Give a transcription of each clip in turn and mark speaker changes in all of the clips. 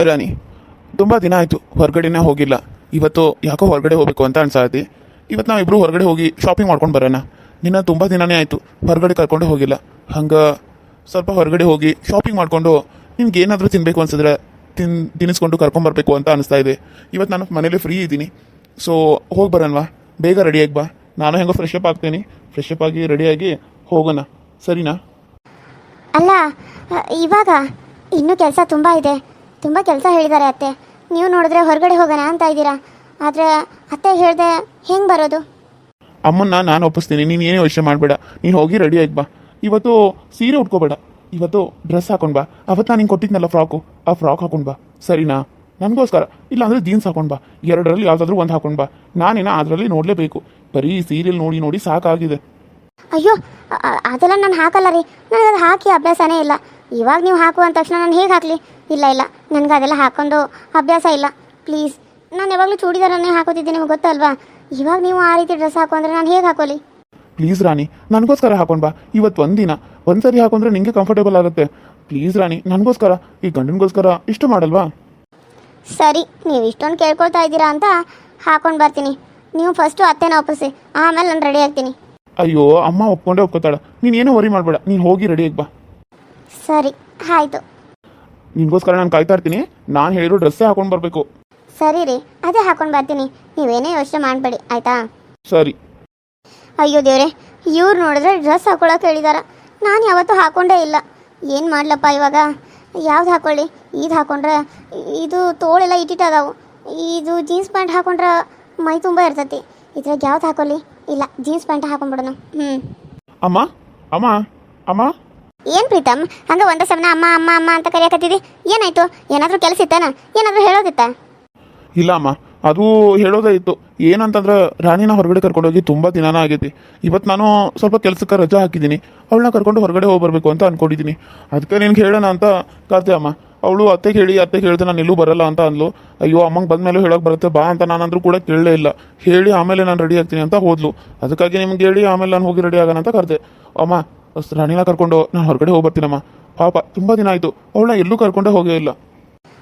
Speaker 1: ರಾಣಿ, ತುಂಬ ದಿನ ಆಯಿತು ಹೊರಗಡೆನೇ ಹೋಗಿಲ್ಲ. ಇವತ್ತು ಯಾಕೋ ಹೊರಗಡೆ ಹೋಗಬೇಕು ಅಂತ ಅನ್ಸಾತಿ. ಇವತ್ತು ನಾವಿಬ್ಬರು ಹೊರಗಡೆ ಹೋಗಿ ಶಾಪಿಂಗ್ ಮಾಡ್ಕೊಂಡು ಬರೋಣ. ನಿನ್ನ ತುಂಬ ದಿನನೇ ಆಯಿತು ಹೊರಗಡೆ ಕರ್ಕೊಂಡು ಹೋಗಿಲ್ಲ. ಹಂಗೆ ಸ್ವಲ್ಪ ಹೊರಗಡೆ ಹೋಗಿ ಶಾಪಿಂಗ್ ಮಾಡಿಕೊಂಡು ನಿನ್ಗೆ ಏನಾದರೂ ತಿನ್ನಬೇಕು ಅನ್ಸಿದ್ರೆ ತಿನ್ನಿಸ್ಕೊಂಡು ಕರ್ಕೊಂಬರ್ಬೇಕು ಅಂತ ಅನಿಸ್ತಾ ಇದೆ. ಇವತ್ತು ನಾನು ಮನೇಲಿ ಫ್ರೀ ಇದ್ದೀನಿ. ಸೊ ಹೋಗಿ ಬರೋಣವಾ? ಬೇಗ ರೆಡಿಯಾಗಿ ಬಾ. ನಾನು ಹೆಂಗೋ ಫ್ರೆಶ್ ಅಪ್ ಆಗ್ತೀನಿ. ಫ್ರೆಶ್ ಅಪ್ ಆಗಿ ರೆಡಿಯಾಗಿ ಹೋಗೋಣ, ಸರಿನಾ?
Speaker 2: ಅಲ್ಲ, ಇವಾಗ ಇನ್ನೂ ಕೆಲಸ ತುಂಬ ಇದೆ. ತುಂಬ ಕೆಲಸ ಹೇಳಿದ್ದಾರೆ ಅತ್ತೆ. ನೀವು ನೋಡಿದ್ರೆ ಹೊರಗಡೆ ಹೋಗೋಣ ಅಂತ ಇದ್ದೀರಾ. ಆದರೆ ಅತ್ತೆ ಹೇಳಿದೆ ಹೆಂಗೆ ಬರೋದು?
Speaker 1: ಅಮ್ಮನ್ನ ನಾನು ಒಪ್ಪಿಸ್ತೀನಿ, ನೀನು ಏನೇ ಯೋಚನೆ ಮಾಡಬೇಡ. ನೀನು ಹೋಗಿ ರೆಡಿಯಾಗಿ ಬಾ. ಇವತ್ತು ಸೀರೆ ಉಟ್ಕೋಬೇಡ, ಇವತ್ತು ಡ್ರೆಸ್ ಹಾಕೊಂಡು ಬಾ. ಅವತ್ತು ನಾನು ನಿಂಗೆ ಕೊಟ್ಟಿದ್ನಲ್ಲ ಫ್ರಾಕು, ಆ ಫ್ರಾಕ್ ಹಾಕೊಂಡು ಬಾ, ಸರಿನಾ? ನನಗೋಸ್ಕರ. ಇಲ್ಲಾಂದರೆ ಜೀನ್ಸ್ ಹಾಕೊಂಡು ಬಾ. ಎರಡರಲ್ಲಿ ಯಾವುದಾದ್ರೂ ಒಂದು ಹಾಕೊಂಡು ಬಾ. ನಾನೇನ ಅದರಲ್ಲಿ ನೋಡಲೇಬೇಕು. ಬರೀ ಸೀರಿಯಲ್ ನೋಡಿ ನೋಡಿ ಸಾಕಾಗಿದೆ.
Speaker 2: ಅಯ್ಯೋ, ಅದೆಲ್ಲ ನಾನು ಹಾಕಲ್ಲ ರೀ. ನನಗೆ ಅದು ಹಾಕಿ ಅಭ್ಯಾಸನೇ ಇಲ್ಲ. ಇವಾಗ ನೀವು ಹಾಕು ಅಂದ ತಕ್ಷಣ ನಾನು ಹೇಗೆ ಹಾಕಲಿ? ಇಲ್ಲ, ನನಗೆ ಅದೆಲ್ಲ ಹಾಕೊಂಡು ಅಭ್ಯಾಸ ಇಲ್ಲ. ಪ್ಲೀಸ್, ನಾನು ಯಾವಾಗಲೂ ಚೂಡಿದಾರನ್ನೇ ಹಾಕೋತಿದ್ದೆ, ನಿಮಗೆ ಗೊತ್ತಲ್ವಾ? ಇವಾಗ ನೀವು ಆ ರೀತಿ ಡ್ರೆಸ್ ಹಾಕು ಅಂದರೆ ನಾನು ಹೇಗೆ ಹಾಕೋಲಿ?
Speaker 1: ಪ್ಲೀಸ್ ರಾಣಿ, ನನಗೋಸ್ಕರ ಹಾಕೊಂಡು ಬಾ. ಇವತ್ತು ಒಂದಿನ ಒಂದ್ಸರಿ ಹಾಕೊಂಡ್ರೆ ನಿಂಗೆ ಕಂಫರ್ಟೇಬಲ್ ಆಗುತ್ತೆ. ಪ್ಲೀಸ್ ರಾಣಿ, ನನಗೋಸ್ಕರ, ಈ ಗಂಡನಿಗೋಸ್ಕರ ಇಷ್ಟು ಮಾಡಲ್ವಾ?
Speaker 2: ಸರಿ, ನೀವು ಇಷ್ಟೊಂದು ಕೇಳ್ಕೊಳ್ತಾ ಇದ್ದೀರಾ ಅಂತ ಹಾಕೊಂಡು ಬರ್ತೀನಿ. ನೀವು ಫಸ್ಟು ಅತ್ತೆನ ಒಪ್ಪಿಸಿ, ಆಮೇಲೆ ನಾನು ರೆಡಿ ಆಗ್ತೀನಿ.
Speaker 1: ಅಯ್ಯೋ, ಅಮ್ಮ ಒಪ್ಕೊಂಡೇ ಒಪ್ಕೋತಾಳ. ನೀನೇನು ವರಿ ಮಾಡಬೇಡ. ನೀನು ಹೋಗಿ ರೆಡಿಯಾಗಿ ಬಾ.
Speaker 2: ಸರಿ, ಆಯಿತು.
Speaker 1: ನಿನ್ಗೋಸ್ಕರ ನಾನು ಕಾಯ್ತಾ ಇರ್ತೀನಿ. ನಾನು ಹೇಳಿರೋ ಡ್ರೆಸ್ಸೇ ಹಾಕೊಂಡು ಬರಬೇಕು.
Speaker 2: ಸರಿ ರೀ, ಅದೇ ಹಾಕೊಂಡು ಬರ್ತೀನಿ. ನೀವೇನೇ ಯೋಚನೆ ಮಾಡಬೇಡಿ, ಆಯಿತಾ?
Speaker 1: ಸರಿ.
Speaker 2: ಅಯ್ಯೋ ದೇವ್ರೆ, ಇವ್ರು ನೋಡಿದ್ರೆ ಡ್ರೆಸ್ ಹಾಕೊಳ್ಳೋಕೆ ಹೇಳಿದಾರ. ನಾನು ಯಾವತ್ತೂ ಹಾಕೊಂಡೇ ಇಲ್ಲ. ಏನು ಮಾಡ್ಲಪ್ಪ ಇವಾಗ? ಯಾವ್ದು ಹಾಕೊಳ್ಳಿ? ಇದು ಹಾಕೊಂಡ್ರೆ ಇದು ತೋಳೆಲ್ಲ ಇಟ್ಟಿಟ್ಟದಾವು. ಇದು ಜೀನ್ಸ್ ಪ್ಯಾಂಟ್ ಹಾಕೊಂಡ್ರೆ ಮೈ ತುಂಬ ಇರ್ತೈತಿ. ಇದ್ರಾಗ ಯಾವ್ದು ಹಾಕೊಳ್ಳಿ? ಇಲ್ಲ, ಜೀನ್ಸ್ ಪ್ಯಾಂಟ್ ಹಾಕೊಂಡ್ಬಿಡೋಣ.
Speaker 1: ಅಮ್ಮ ಅಮ್ಮ ಅಮ್ಮ.
Speaker 2: ಏನು ಪ್ರೀತಮ್, ಹಂಗೆ ಒಂದೇ ಸಮನ ಅಮ್ಮ ಅಮ್ಮ ಅಮ್ಮ ಅಂತ ಕರೆಯಕತ್ತಿದ್ದಿ? ಏನಾಯ್ತು? ಏನಾದರೂ ಕೆಲಸ ಇತ್ತಾನ? ಏನಾದರೂ ಹೇಳೋದಿತ್ತ?
Speaker 1: ಇಲ್ಲ ಅಮ್ಮ, ಅದು ಹೇಳೋದೇ ಇತ್ತು. ಏನಂತಂದ್ರೆ ರಾಣಿನ ಹೊರಗಡೆ ಕರ್ಕೊಂಡೋಗಿ ತುಂಬ ದಿನಾನ ಆಗೈತಿ. ಇವತ್ತು ನಾನು ಸ್ವಲ್ಪ ಕೆಲಸಕ್ಕೆ ರಜಾ ಹಾಕಿದ್ದೀನಿ. ಅವಳನ್ನ ಕರ್ಕೊಂಡು ಹೊರಗಡೆ ಹೋಗಿ ಬರಬೇಕು ಅಂತ ಅಂದ್ಕೊಂಡಿದ್ದೀನಿ. ಅದಕ್ಕೆ ನಿನ್ಗೆ ಹೇಳೋಣ ಅಂತ ಕಾತೆ ಅಮ್ಮ. ಅವಳು ಅತ್ತೆಗೆ ಹೇಳಿದೆ ನಾನು ಎಲ್ಲೂ ಬರಲ್ಲ ಅಂತ ಅಂದ್ಲು. ಅಯ್ಯೋ, ಅಮ್ಮಂಗೆ ಬಂದಮೇಲೆ ಹೇಳೋಕೆ ಬರುತ್ತೆ ಬಾ ಅಂತ ನಾನಂದ್ರೂ ಕೂಡ ಕೇಳಲೇ ಇಲ್ಲ. ಹೇಳಿ ಆಮೇಲೆ ನಾನು ರೆಡಿ ಆಗ್ತೀನಿ ಅಂತ ಹೋದ್ಲು. ಅದಕ್ಕಾಗಿ ನಿಮ್ಗೆ ಹೇಳಿ ಆಮೇಲೆ ನಾನು ಹೋಗಿ ರೆಡಿ ಆಗೋಣ ಅಂತ ಕರೆದೆ. ಅಮ್ಮ, ರಾಣಿನ ಕರ್ಕೊಂಡು ನಾನು ಹೊರಗಡೆ ಹೋಗಿ ಬರ್ತೀನಮ್ಮ. ಪಾಪ ತುಂಬ ದಿನ ಆಯಿತು, ಅವಳನ್ನ ಎಲ್ಲೂ ಕರ್ಕೊಂಡೇ ಹೋಗೇ ಇಲ್ಲ.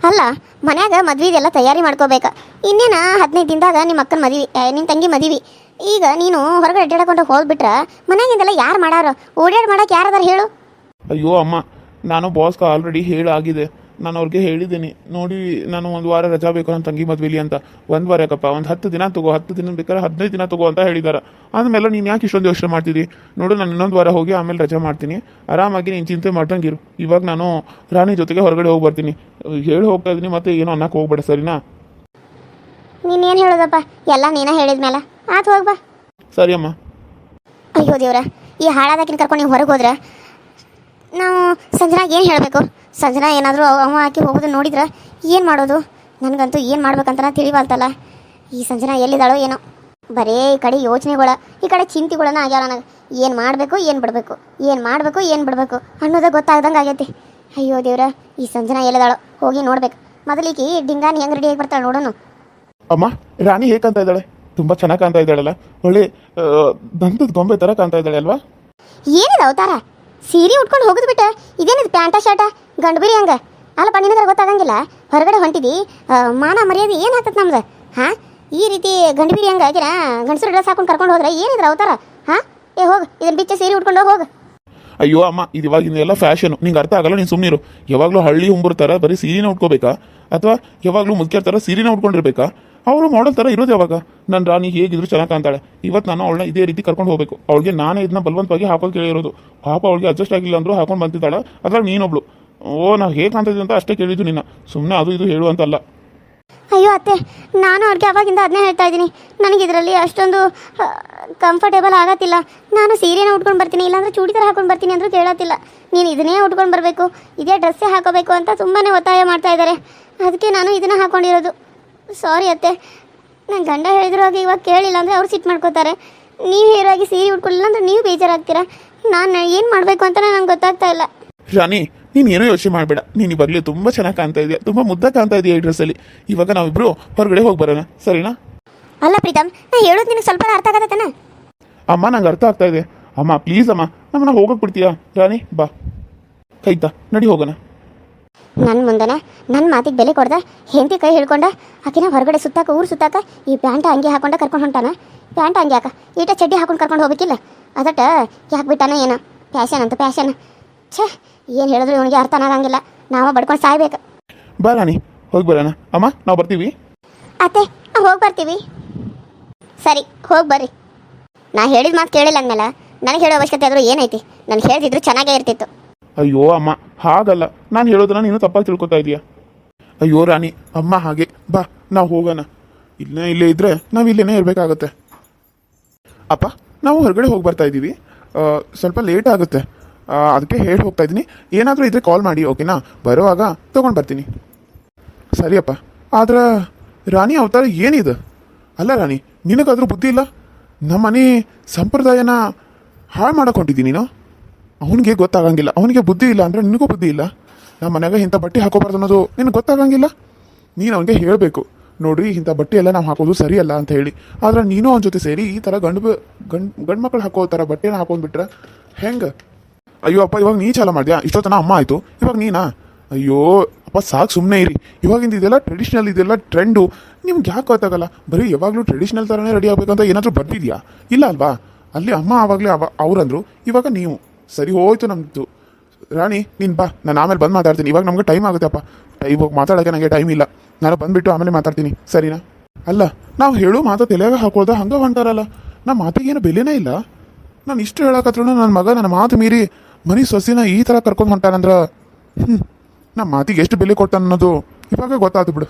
Speaker 2: ಅಲ್ಲ, ಮನ್ಯಾಗ ಮದ್ವಿದೆಲ್ಲ ತಯಾರಿ ಮಾಡ್ಕೋಬೇಕು. ಇನ್ನೇನ 15 ದಿನದಾಗ ನಿಮ್ಮ ಅಕ್ಕನ ಮದುವೆ, ನಿಮ್ಮ ತಂಗಿ ಮದುವೆ. ಈಗ ನೀನು ಹೊರಗಡೆ ಅಡ್ಡಾಡ್ಕೊಂಡು ಹೋಗ್ಬಿಟ್ರೆ ಮನ್ಯಾಗಿಂದೆಲ್ಲ ಯಾರು ಮಾಡಾರ? ಓಡಾಡಿ ಮಾಡಕ್ಕೆ ಯಾರದಾರ ಹೇಳು?
Speaker 1: ಅಯ್ಯೋ ಅಮ್ಮ, ನಾನು ಬಾಸ್ಗೆ ಆಲ್ರೆಡಿ ಹೇಳಾಗಿದೆ. ನಾನು ಅವ್ರಿಗೆ ಹೇಳಿದ್ದೀನಿ. ನೋಡಿ, ನಾನು 1 ವಾರ ರಜಾ ಬೇಕು ನನ್ನ ತಂಗಿ ಮದುವೆಲಿ ಅಂತ. 1 ವಾರ ಯಾಕಪ್ಪ, ಒಂದು 10 ದಿನ ತಗೋ, 10 ದಿನ ಬೇಕಾದ್ರೆ 15 ದಿನ ತಗೋ ಅಂತ ಹೇಳಿದ್ದಾರೆ. ಆದಮೇಲೆ ನೀನು ಯಾಕೆ ಇಷ್ಟೊಂದು ಯೋಚನೆ ಮಾಡ್ತಿದ್ದಿ? ನೋಡು, ನಾನು ಇನ್ನೊಂದು ವಾರ ಹೋಗಿ ಆಮೇಲೆ ರಜಾ ಮಾಡ್ತೀನಿ. ಆರಾಮಾಗಿ ನೀನು ಚಿಂತೆ ಮಾಡ್ದಂಗಿರು. ಇವಾಗ ನಾನು ರಾಣಿ ಜೊತೆಗೆ ಹೊರಗಡೆ ಹೋಗಿ ಬರ್ತೀನಿ. ಹೇಳಿ ಹೋಗ್ತಾ ಇದ್ದೀನಿ, ಮತ್ತೆ ಏನೋ ಅನ್ನಕ್ಕೆ ಹೋಗ್ಬೇಡ, ಸರಿನಾ?
Speaker 2: ನೀನೇನು ಹೇಳೋದಪ್ಪ? ಎಲ್ಲ ನೀನ ಹೇಳಿದ್ಮೇಲೆ ಆತು, ಹೋಗ್ಬಾ.
Speaker 1: ಸರಿ ಅಮ್ಮ.
Speaker 2: ಅಯ್ಯೋ ದೇವ್ರ, ಈ ಹಾಳಾದಕ್ಕಿನ ಕರ್ಕೊಂಡು ನೀವು ಹೊರಗೆ ಹೋದ್ರೆ ನಾವು ಸಂಜನಾಗ ಏನು ಹೇಳಬೇಕು? ಸಂಜನಾ ಏನಾದರೂ ಅವ ಹಾಕಿ ಹೋಗೋದು ನೋಡಿದ್ರೆ ಏನು ಮಾಡೋದು? ನನಗಂತೂ ಏನು ಮಾಡ್ಬೇಕಂತ ತಿಳಿವಲ್ತಲ್ಲ. ಈ ಸಂಜನಾ ಎಲ್ಲಿದ್ದಾಳೋ ಏನೋ. ಬರೇ ಈ ಕಡೆ ಯೋಚನೆಗಳ, ಈ ಕಡೆ ಚಿಂತೆಗಳನ್ನ ಆಗ್ಯಾವ ನನಗೆ. ಏನು ಮಾಡಬೇಕು, ಏನು ಬಿಡಬೇಕು, ಏನು ಮಾಡಬೇಕು, ಏನು ಬಿಡಬೇಕು ಅನ್ನೋದೇ ಗೊತ್ತಾಗ್ದಂಗೆ ಆಗೈತಿ. ಅಯ್ಯೋ ದೇವ್ರ, ಈ ಸಂಜನಾ ಎಲ್ಲಿದ್ದಾಳೋ ಹೋಗಿ ನೋಡ್ಬೇಕು. ಮೊದಲಿಗೆ ಡಿಂಗಾನಿ ಹೆಂಗೆ ರೆಡಿ ಆಗಿ ಬರ್ತಾಳೆ ನೋಡೋಣ.
Speaker 1: ಅಮ್ಮ, ರಾಣಿ ಹೇಗೆ ಕಾಣ್ತಾ ಇದ್ದಾಳೆ? ತುಂಬ ಚೆನ್ನಾಗಿ ಕಾಣ್ತಾ ಇದ್ದಾಳಲ್ಲ. ಒಳ್ಳೆ ದಂತದ ಗೊಂಬೆ ಥರ ಕಾಣ್ತಾ ಇದ್ದಾಳೆ ಅಲ್ವಾ?
Speaker 2: ಏನಿದೆ ಅವತಾರ? ಸೀರೆ ಉಟ್ಕೊಂಡು ಹೋಗೋದು ಬಿಟ್ಟು ಇದೇನಿದು ಪ್ಯಾಂಟ ಶರ್ಟ ಗಂಡು ಬಿರಿ ಹಂಗೆ? ಅಲ್ಲಪ್ಪ, ನಿನಗರ ಗೊತ್ತಾಗಂಗಿಲ್ಲ? ಹೊರಗಡೆ ಹೊಂಟಿದಿ, ಮಾನ ಮರ್ಯಾದೆ ಏನು ಆಗ್ತದೆ ನಮ್ದು? ಹಾಂ, ಈ ರೀತಿ ಗಂಡು ಬಿರಿ ಹಂಗೆ ಆಗಿರ ಗಂಡಸರು ಡ್ರೆಸ್ ಹಾಕೊಂಡು ಕರ್ಕೊಂಡು ಹೋದ್ರೆ ಏನಿದ್ರ ಅವತಾರ? ಹಾಂ, ಹೋಗು, ಇದನ್ನ ಬಿಚ್ಚ ಸೀರೆ ಉಟ್ಕೊಂಡು ಹೋಗು.
Speaker 1: ಅಯ್ಯೋ ಅಮ್ಮ, ಇದು ಇವಾಗಿಂದೆಲ್ಲ ಫ್ಯಾಷನು, ನಿಂಗೆ ಅರ್ಥ ಆಗಲ್ಲ. ನೀನು ಸುಮ್ಮನಿರು. ಯಾವಾಗಲೂ ಹಳ್ಳಿ ಹುಂಬರ್ತಾರ ಬರೀ ಸೀರೆನ ಉಟ್ಕೋಬೇಕಾ? ಅಥವಾ ಯಾವಾಗಲೂ ಮುದ್ಕ್ಯಾರ ಥರ ಸೀರೆನ ಉಟ್ಕೊಂಡಿರ್ಬೇಕಾ? ಅವರು ಮಾಡಲ್ ಥರ ಇರೋದು ಯಾವಾಗ? ನನ್ನ ರಾಣಿ ಹೇಗಿದ್ರು ಚೆನ್ನಾಗಿ ಕಾಣ್ತಾಳೆ. ಇವತ್ತು ನಾನು ಅವಳನ್ನ ಇದೇ ರೀತಿ ಕರ್ಕೊಂಡು ಹೋಗಬೇಕು. ಅವಳಿಗೆ ನಾನೇ ಇದನ್ನ ಬಲವಂತವಾಗಿ ಹಾಕೋದು ಕೇಳಿರೋದು. ಪಾಪ ಅವಳಿಗೆ ಅಡ್ಜಸ್ಟ್ ಆಗಿಲ್ಲ ಅಂದರೂ ಹಾಕೊಂಡು ಬಂದಿದ್ದಾಳೆ. ಅದ್ರಾಗ ನೀನೊಬ್ಳು. ನಾವು ಹೇಗೆ ಕಾಣ್ತಿದ್ದೆ ಅಂತ ಅಷ್ಟೇ ಕೇಳಿದ್ದು ನಿನ್ನ. ಸುಮ್ಮನೆ ಅದು ಇದು ಹೇಳುವಂತಲ್ಲ.
Speaker 2: ಅಯ್ಯೋ ಅತ್ತೆ, ನಾನು ಅವ್ರಿಗೆ ಅವಾಗಿಂದ ಅದನ್ನೇ ಹೇಳ್ತಾ ಇದ್ದೀನಿ. ನನಗಿದರಲ್ಲಿ ಅಷ್ಟೊಂದು ಕಂಫರ್ಟೇಬಲ್ ಆಗತ್ತಿಲ್ಲ. ನಾನು ಸೀರೆನ ಉಟ್ಕೊಂಡು ಬರ್ತೀನಿ, ಇಲ್ಲಾಂದ್ರೆ ಚೂಡಿದಾರ ಹಾಕೊಂಡು ಬರ್ತೀನಿ ಅಂದರೂ ಕೇಳತ್ತಿಲ್ಲ. ನೀನು ಇದನ್ನೇ ಉಟ್ಕೊಂಡು ಬರಬೇಕು, ಇದೇ ಡ್ರೆಸ್ಸೇ ಹಾಕೋಬೇಕು ಅಂತ ತುಂಬಾ ಒತ್ತಾಯ ಮಾಡ್ತಾ ಇದ್ದಾರೆ. ಅದಕ್ಕೆ ನಾನು ಇದನ್ನು ಹಾಕೊಂಡಿರೋದು. ಸಾರಿ ಅತ್ತೆ, ನನ್ನ ಗಂಡ ಹೇಳಿದ್ರಾಗ ಇವಾಗ ಕೇಳಿಲ್ಲ ಅಂದರೆ ಅವ್ರು ಸಿಟ್ಟು ಮಾಡ್ಕೋತಾರೆ. ನೀವು ಹೇರಾಗಿ ಸೀರೆ ಉಟ್ಕೊಳ್ಳಿಲ್ಲ ಅಂದರೆ ನೀವು ಬೇಜಾರಾಗ್ತೀರಾ. ನಾನು ಏನು ಮಾಡಬೇಕು ಅಂತ ನಂಗೆ ಗೊತ್ತಾಗ್ತಾ ಇಲ್ಲ.
Speaker 1: ರಾಣಿ, ನೀನು ಏನೋ ಯೋಚನೆ ಮಾಡಬೇಡ. ನೀನು ಇವಾಗಲೇ ತುಂಬ ಚೆನ್ನಾಗಿ ಕಾಣ್ತಾ ಇದೆಯಾ, ತುಂಬ ಮುದ್ದ ಕಾಣ್ತಾ ಇದೆಯಾ ಈ ಡ್ರೆಸ್ಸಲ್ಲಿ. ಇವಾಗ ನಾವಿಬ್ಬರು ಹೊರಗಡೆ ಹೋಗಿ ಬರೋಣ, ಸರಿನಾ?
Speaker 2: ಅಲ್ಲ ಪ್ರೀತಮ್, ನಾ ಹೇಳೋದು ನಿನಗೆ ಸ್ವಲ್ಪ ಅರ್ಥ ಆಗತ್ತೇನ?
Speaker 1: ಅಮ್ಮ, ನಂಗೆ ಅರ್ಥ ಆಗ್ತಾ ಇದೆ. ಅಮ್ಮ ಪ್ಲೀಸ್ ಅಮ್ಮ, ನಮ್ಮನ್ನ ಹೋಗಕ್ಕೆ ಬಿಡ್ತೀಯಾ? ರಾಣಿ ಬಾ, ಕೈತಾ ನಡಿ ಹೋಗೋಣ.
Speaker 2: ನನ್ನ ಮುಂದೆನೆ ನನ್ನ ಮಾತಿಗೆ ಬೆಲೆ ಕೊಡ್ದ ಹೆಂಡತಿ ಕೈ ಹಿಡ್ಕೊಂಡ ಆಕಿನ ಹೊರಗಡೆ ಸುತ್ತಾಕ ಊರು ಸುತ್ತಾಕ ಈ ಪ್ಯಾಂಟ್ ಅಂಗಿ ಹಾಕೊಂಡ ಕರ್ಕೊಂಡು ಹೊಂಟಾನ. ಪ್ಯಾಂಟ್ ಅಂಗಿ ಯಾಕ ಈಟ ಚಡ್ಡಿ ಹಾಕೊಂಡು ಕರ್ಕೊಂಡು ಹೋಗ್ಬೇಕಿಲ್ಲ. ಅದಟ ಯಾಕೆ ಬಿಟ್ಟಾನ ಏನೋ ಪ್ಯಾಷನ್ ಅಂತ ಪ್ಯಾಷನ್. ಛೇ, ಏನು ಹೇಳಿದ್ರು ಇವನಿಗೆ ಅರ್ಥನ ಆಗಂಗಿಲ್ಲ. ನಾವು ಬಡ್ಕೊಂಡು ಸಾಯ್ಬೇಕು.
Speaker 1: ಬಾ ರಾಣಿ, ಹೋಗಿ ಬರೋಣ. ಅಮ್ಮ, ನಾವು ಬರ್ತೀವಿ.
Speaker 2: ಅತ್ತೆ, ಹೋಗಿ ಬರ್ತೀವಿ. ಸರಿ, ಹೋಗಿ ಬರ್ರಿ. ನಾ ಹೇಳಿದ ಮಾತು ಕೇಳಿಲ್ಲ ಅಂದಮೇಲೆ ನನಗೆ ಹೇಳೋ ಅವಶ್ಯಕತೆ ಆದರೂ ಏನೈತಿ? ನನಗೆ ಹೇಳ್ತಿದ್ರು ಚೆನ್ನಾಗೇ ಇರ್ತಿತ್ತು.
Speaker 1: ಅಯ್ಯೋ ಅಮ್ಮ, ಹಾಗಲ್ಲ. ನಾನು ಹೇಳೋದನ್ನ ನೀನು ತಪ್ಪಾಗಿ ತಿಳ್ಕೊತಾ ಇದೀಯ. ಅಯ್ಯೋ ರಾಣಿ, ಅಮ್ಮ ಹಾಗೆ. ಬಾ, ನಾವು ಹೋಗೋಣ. ಇಲ್ಲೇ ಇದ್ರೆ ನಾವು ಇಲ್ಲೇನೇ ಇರಬೇಕಾಗತ್ತೆ. ಅಪ್ಪ, ನಾವು ಹೊರಗಡೆ ಹೋಗಿ ಬರ್ತಾ ಇದ್ದೀವಿ. ಸ್ವಲ್ಪ ಲೇಟ್ ಆಗುತ್ತೆ, ಅದಕ್ಕೆ ಹೇಳಿ ಹೋಗ್ತಾ ಇದ್ದೀನಿ. ಏನಾದರೂ ಇದ್ರೆ ಕಾಲ್ ಮಾಡಿ, ಓಕೆನಾ? ಬರೋವಾಗ ತೊಗೊಂಡು ಬರ್ತೀನಿ. ಸರಿಯಪ್ಪ. ಆದ್ರೆ ರಾಣಿ ಅವತಾರ ಏನಿದೆ? ಅಲ್ಲ ರಾಣಿ, ನಿನಗಾದ್ರೂ ಬುದ್ಧಿ ಇಲ್ಲ? ನಮ್ಮ ಮನೆ ಸಂಪ್ರದಾಯನ ಹಾಳು ಮಾಡಕೊಂಡಿದ್ದೀನಿ ನೀನು. ಅವನಿಗೆ ಗೊತ್ತಾಗಂಗಿಲ್ಲ. ಅವನಿಗೆ ಬುದ್ಧಿ ಇಲ್ಲ ಅಂದರೆ ನಿನಗೂ ಬುದ್ಧಿ ಇಲ್ಲ. ನಮ್ಮ ಮನೆಯಾಗ ಇಂಥ ಬಟ್ಟೆ ಹಾಕೋಬಾರ್ದು ಅನ್ನೋದು ನಿನಗೆ ಗೊತ್ತಾಗಂಗಿಲ್ಲ. ನೀನು ಅವನಿಗೆ ಹೇಳಬೇಕು, ನೋಡ್ರಿ ಇಂಥ ಬಟ್ಟೆ ಎಲ್ಲ ನಾವು ಹಾಕೋದು ಸರಿಯಲ್ಲ ಅಂತ ಹೇಳಿ. ಆದರೆ ನೀನು ಅವನ ಜೊತೆ ಸೇರಿ ಈ ಥರ ಗಂಡು ಮಕ್ಕಳು ಹಾಕೋ ಥರ ಬಟ್ಟೆನ ಹಾಕೊಂಡ್ಬಿಟ್ರೆ ಹೆಂಗೆ? ಅಯ್ಯೋ ಅಪ್ಪ, ಇವಾಗ ನೀ ಚಾಲ ಮಾಡಿದ್ಯಾ? ಇಷ್ಟೊತ್ತನ ಅಮ್ಮ ಆಯಿತು, ಇವಾಗ ನೀನಾ? ಅಯ್ಯೋ ಅಪ್ಪ, ಸಾಕು, ಸುಮ್ಮನೆ ಇರಿ. ಇವಾಗಿಂದ ಇದೆಲ್ಲ ಟ್ರೆಡಿಷ್ನಲ್, ಇದೆಲ್ಲ ಟ್ರೆಂಡು. ನಿಮ್ಗೆ ಯಾಕೆ ಗೊತ್ತಾಗಲ್ಲ? ಬರೀ ಯಾವಾಗಲೂ ಟ್ರೆಡಿಷ್ನಲ್ ಥರನೇ ರೆಡಿ ಆಗಬೇಕಂತ ಏನಾದರೂ ಬರ್ತಿದ್ಯಾ? ಇಲ್ಲ ಅಲ್ವಾ? ಅಲ್ಲಿ ಅಮ್ಮ ಆವಾಗಲೇ ಅವ್ರಂದ್ರು, ಇವಾಗ ನೀವು. ಸರಿ ಹೋಯ್ತು ನಮ್ಮದು. ರಾಣಿ, ನೀನು ಬಾ, ನಾನು ಆಮೇಲೆ ಬಂದು ಮಾತಾಡ್ತೀನಿ. ಇವಾಗ ನಮ್ಗೆ ಟೈಮ್ ಆಗುತ್ತಪ್ಪ. ಇವಾಗ ಮಾತಾಡೋಕ್ಕೆ ನನಗೆ ಟೈಮ್ ಇಲ್ಲ. ನಾನು ಬಂದುಬಿಟ್ಟು ಆಮೇಲೆ ಮಾತಾಡ್ತೀನಿ, ಸರಿನಾ? ಅಲ್ಲ, ನಾವು ಹೇಳೋ ಮಾತು ತಲೆಯಾಗ ಹಾಕೊಳ್ದ ಹಂಗೆ ಹೊಂಟಾರಲ್ಲ. ನಮ್ಮ ಮಾತಿಗೇನು ಬೆಲೆನೇ ಇಲ್ಲ. ನಾನು ಇಷ್ಟು ಹೇಳಕತ್ರೂ ನನ್ನ ಮಗ ನನ್ನ ಮಾತು ಮೀರಿ ಮನೆ ಸೊಸಿನ ಈ ಥರ ಕರ್ಕೊಂಡು ಹೊಂಟಾನಂದ್ರೆ ನಮ್ಮ ಮಾತಿಗೆ ಎಷ್ಟು ಬೆಲೆ ಕೊಡ್ತಾನ ಅನ್ನೋದು ಇವಾಗ ಗೊತ್ತಾಯ್ತು ಬಿಡು.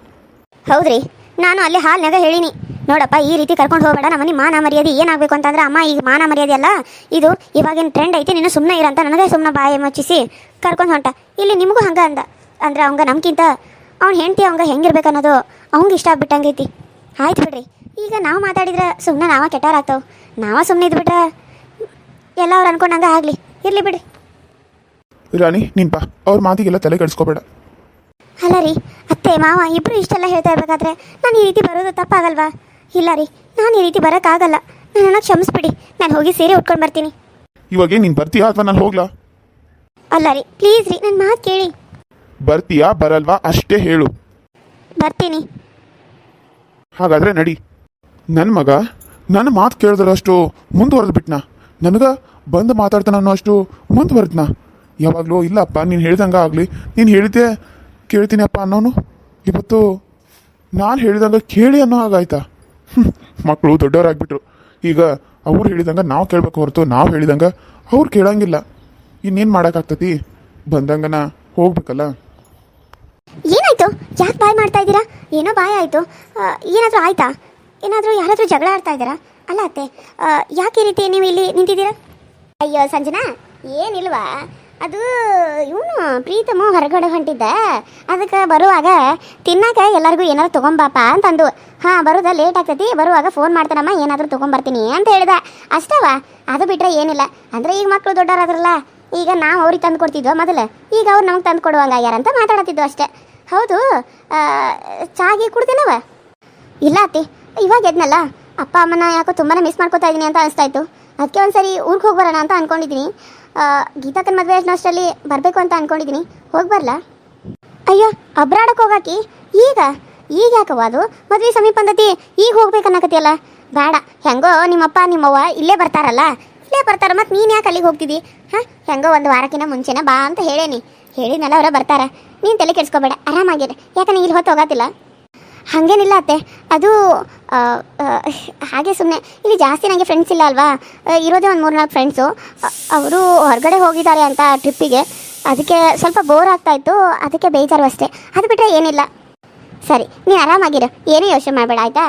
Speaker 2: ಹೌದ್ರಿ, ನಾನು ಅಲ್ಲಿ ಹಾಲ್ನಾಗ ಹೇಳಿನಿ, ನೋಡಪ್ಪ ಈ ರೀತಿ ಕರ್ಕೊಂಡು ಹೋಗಬೇಡ. ನಮ್ಮ ಮನೆ ಮಾನ ಮರ್ಯಾದೆ ಏನಾಗಬೇಕು ಅಂತಂದ್ರೆ, ಅಮ್ಮ ಈಗ ಮಾನ ಮರ್ಯಾದೆ ಅಲ್ಲ ಇದು, ಇವಾಗಿನ ಟ್ರೆಂಡ್ ಐತಿ, ನೀನು ಸುಮ್ಮನೆ ಇರಂತ ನನಗೆ ಸುಮ್ಮನೆ ಬಾಯಿ ಮುಚ್ಚಿಸಿ ಕರ್ಕೊಂಡು ಹೊಂಟ. ಇಲ್ಲಿ ನಿಮಗೂ ಹಂಗೆ ಅಂದ್ರೆ ಅವಂಗ ನಮ್ಗಿಂತ ಅವ್ನ ಹೆಂಡತಿ ಅವಂಗ ಹೆಂಗಿರ್ಬೇಕು ಅನ್ನೋದು ಅವಂಗೆ ಇಷ್ಟ ಆಗ್ಬಿಟ್ಟಂಗೈತಿ. ಆಯ್ತು ಬಿಡ್ರಿ, ಈಗ ನಾವು ಮಾತಾಡಿದ್ರೆ ಸುಮ್ಮನೆ ನಾವ ಕೆಟ್ಟಾರಾಗ್ತಾವೆ. ನಾವ ಸುಮ್ಮನೆ ಇದ್ಬಿಟ್ರೆ ಎಲ್ಲ ಅವ್ರು ಅನ್ಕೊಂಡಂಗೆ ಆಗಲಿ, ಇರಲಿ ಬಿಡ್ರಿ.
Speaker 1: ರಾಣಿ, ನೀನು ಬಾ, ಅವ್ರ ಮಾತಿಗೆಲ್ಲ ತಲೆ ಕೆಡಿಸ್ಕೋಬೇಡ.
Speaker 2: ಅಲ್ಲ ರೀ, ಅತ್ತೆ ಮಾವ ಇಬ್ಬರು ಇಷ್ಟೆಲ್ಲ ಹೇಳ್ತಾ ಇರಬೇಕಾದ್ರೆ ನಾನು ಈ ರೀತಿ ಬರೋದು ತಪ್ಪಾಗಲ್ವಾ? ಇಲ್ಲ ರೀ, ನಾನು ಈ ರೀತಿ ಬರೋಕ್ಕಾಗಲ್ಲ. ನನ್ನನ್ನು ಕ್ಷಮಿಸ್ಬಿಡಿ. ನಾನು ಹೋಗಿ ಸೀರೆ ಉಟ್ಕೊಂಡು ಬರ್ತೀನಿ.
Speaker 1: ಇವಾಗ ನೀನು ಬರ್ತೀಯಾ ಅಥವಾ ನಾನು ಹೋಗ್ಲಾ?
Speaker 2: ಅಲ್ಲ ರೀ, ಪ್ಲೀಸ್ ರೀ, ನನ್ನ ಮಾತು ಕೇಳಿ.
Speaker 1: ಬರ್ತೀಯಾ ಬರಲ್ವಾ ಅಷ್ಟೇ ಹೇಳು.
Speaker 2: ಬರ್ತೀನಿ.
Speaker 1: ಹಾಗಾದರೆ ನಡಿ. ನನ್ನ ಮಗ ನನ್ನ ಮಾತು ಕೇಳಿದ್ರಷ್ಟು ಮುಂದುವರೆದು ಬಿಟ್ನಾ? ನನಗೆ ಬಂದು ಮಾತಾಡ್ತಾನ ಅನ್ನೋ ಅಷ್ಟು ಮುಂದುವರೆದ್ನಾ? ಯಾವಾಗಲೂ ಇಲ್ಲಪ್ಪ, ನೀನು ಹೇಳ್ದಂಗೆ ಆಗಲಿ, ನೀನು ಹೇಳಿದ್ದೆ ಕೇಳ್ತೀನಿ ಅಪ್ಪ ಅನ್ನೋನು ಇವತ್ತು ನಾನು ಹೇಳಿದಂಗೆ ಕೇಳಿ ಅನ್ನೋ ಹಾಗಾಯ್ತಾ? ಮಕ್ಕಳು ದೊಡ್ಡವರಾಗ್ಬಿಟ್ರು. ಈಗ ಅವ್ರು ಹೇಳಿದಂಗೆ ನಾವು ಕೇಳಬೇಕು ಹೊರತು ನಾವು ಹೇಳಿದಂಗೆ ಅವ್ರು ಕೇಳಂಗಿಲ್ಲ. ಇನ್ನೇನು ಮಾಡೋಕ್ಕಾಗ್ತತಿ? ಬಂದಂಗನ ಹೋಗ್ಬೇಕಲ್ಲ.
Speaker 2: ಏನಾಯ್ತು? ಯಾಕೆ ಬಾಯ್ ಮಾಡ್ತಾ ಇದ್ದೀರಾ? ಏನೋ ಬಾಯ್ ಆಯಿತು. ಏನಾದರೂ ಆಯ್ತಾ? ಏನಾದರೂ ಯಾರಾದರೂ ಜಗಳ ಆಡ್ತಾ ಇದ್ದೀರಾ? ಅಲ್ಲ ಅತ್ತೆ, ಯಾಕೆ ಈ ರೀತಿ ನೀವು ಇಲ್ಲಿ ನಿಂತಿದ್ದೀರಾ? ಅಯ್ಯೋ ಸಂಜನಾ, ಏನಿಲ್ವಾ, ಅದು ಇವನು ಪ್ರೀತಮ ಹೊರಗಡೆ ಹೊಂಟಿದ್ದ. ಅದಕ್ಕೆ ಬರುವಾಗ ತಿನ್ನಾಕ ಎಲ್ಲರಿಗೂ ಏನಾದ್ರು ತೊಗೊಂಬಾಪ ಅಂತಂದು. ಹಾಂ, ಬರೋದ ಲೇಟ್ ಆಗ್ತೈತಿ, ಬರುವಾಗ ಫೋನ್ ಮಾಡ್ತಾನಮ್ಮ, ಏನಾದರೂ ತೊಗೊಂಬರ್ತೀನಿ ಅಂತ ಹೇಳ್ದ. ಅಷ್ಟವ, ಅದು ಬಿಟ್ಟರೆ ಏನಿಲ್ಲ. ಅಂದರೆ ಈಗ ಮಕ್ಕಳು ದೊಡ್ಡವರಾದ್ರಲ್ಲ, ಈಗ ನಾವು ಅವ್ರಿಗೆ ತಂದು ಕೊಡ್ತಿದ್ವೋ ಮೊದಲು, ಈಗ ಅವ್ರು ನಮಗೆ ತಂದು ಕೊಡುವಂಗ ಯಾರಂತ ಮಾತಾಡತ್ತಿದ್ವು ಅಷ್ಟೇ. ಹೌದು, ಚಾಗಿ ಕುಡ್ದೇನವ? ಇಲ್ಲ ಅತ್ತಿ, ಇವಾಗ ಎದ್ನಲ್ಲ, ಅಪ್ಪ ಅಮ್ಮನ ಯಾಕೋ ತುಂಬಾ ಮಿಸ್ ಮಾಡ್ಕೋತಾ ಇದ್ದೀನಿ ಅಂತ ಅನಿಸ್ತಾಯಿತ್ತು. ಅದಕ್ಕೆ ಒಂದ್ಸರಿ ಊರಿಗೆ ಹೋಗಿ ಬರೋಣ ಅಂತ ಅಂದ್ಕೊಂಡಿದ್ದೀನಿ. ಗೀತಾಕನ ಮದುವೆ ಅಷ್ಟರಲ್ಲಿ ಬರಬೇಕು ಅಂತ ಅಂದ್ಕೊಂಡಿದ್ದೀನಿ. ಹೋಗಿ ಬರಲಾ? ಅಯ್ಯೋ, ಅಬ್ರಾಡಕ್ಕೆ ಹೋಗಾಕಿ ಈಗ ಯಾಕವ? ಅದು ಮದುವೆ ಸಮೀಪ ಬಂದತಿ, ಈಗ ಹೋಗ್ಬೇಕನ್ನಕತಿಯಲ್ಲ. ಬೇಡ, ಹೆಂಗೋ ನಿಮ್ಮಪ್ಪ ನಿಮ್ಮವ್ವ ಇಲ್ಲೇ ಬರ್ತಾರಲ್ಲ, ಇಲ್ಲೇ ಬರ್ತಾರ, ಮತ್ತು ನೀನು ಯಾಕೆ ಅಲ್ಲಿಗೆ ಹೋಗ್ತಿದ್ದಿ? ಹಾಂ, ಹೆಂಗೋ ಒಂದು ವಾರಕ್ಕಿಂತ ಮುಂಚೆನೇ ಬಾ ಅಂತ ಹೇಳೇನಿ. ಹೇಳಿದ್ನಲ್ಲ, ಅವರ ಬರ್ತಾರೆ. ನೀನು ತಲೆ ಕೆಡಿಸ್ಕೋಬೇಡ, ಆರಾಮಾಗಿರಿ. ಯಾಕಂದ್ರೆ ಇಲ್ಲಿ ಹೊತ್ತು ಹೋಗತ್ತಿಲ್ಲ. ಹಾಗೇನಿಲ್ಲ ಅತ್ತೆ, ಅದು ಹಾಗೆ ಸುಮ್ಮನೆ ಇಲ್ಲಿ ಜಾಸ್ತಿ ನನಗೆ ಫ್ರೆಂಡ್ಸ್ ಇಲ್ಲ ಅಲ್ವಾ, ಇರೋದೇ ಒಂದು 3-4 ಫ್ರೆಂಡ್ಸು. ಅವರು ಹೊರಗಡೆ ಹೋಗಿದ್ದಾರೆ ಅಂತ ಟ್ರಿಪ್ಪಿಗೆ. ಅದಕ್ಕೆ ಸ್ವಲ್ಪ ಬೋರ್ ಆಗ್ತಾಯಿತ್ತು, ಅದಕ್ಕೆ ಬೇಜಾರು ಅಷ್ಟೇ. ಅದು ಬಿಟ್ಟರೆ ಏನಿಲ್ಲ. ಸರಿ, ನೀನು ಆರಾಮಾಗಿರು, ಏನೂ ಯೋಚನೆ ಮಾಡಬೇಡ, ಆಯಿತಾ?